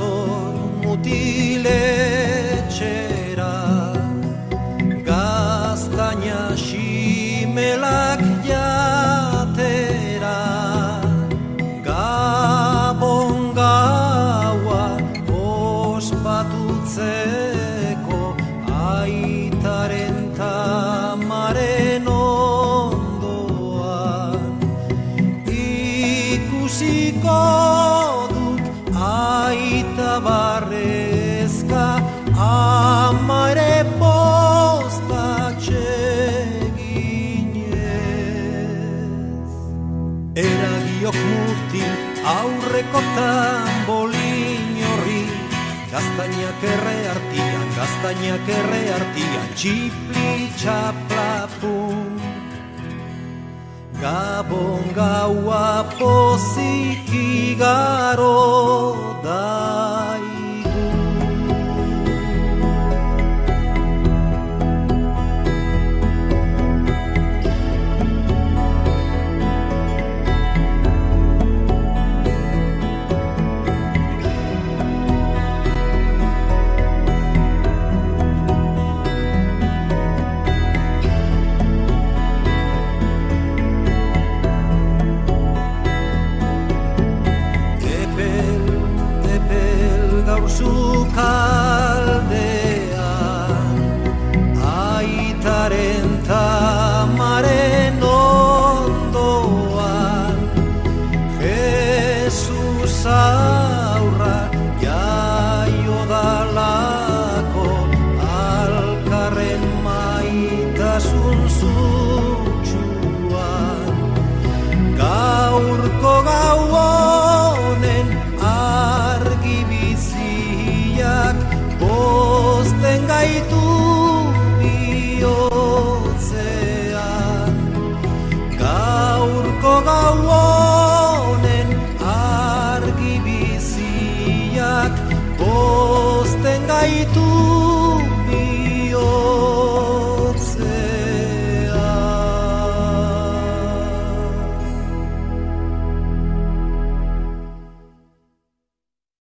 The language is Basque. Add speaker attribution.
Speaker 1: dator mutiletxera, gaztaina ximelak jatera, Gabon gaua ospatutzeko, aitaren tamaren ondoan. Ikusiko dut aita barrezka, ama ere postatxeginez. Eragiok murtin aurreko tambolin horri, gaztainak erre artian, txipli txaplapun. Gabon gaua pozik igaro daigu. Sukaldean, aitaren tamaren ondoan, Jesus aurra jaio dalako, alkarren maitasun zutsuan. Gaurko gau honen argi biziak pozten gaitu bihotzean. Gaurko gau honen argi biziak pozten gaitu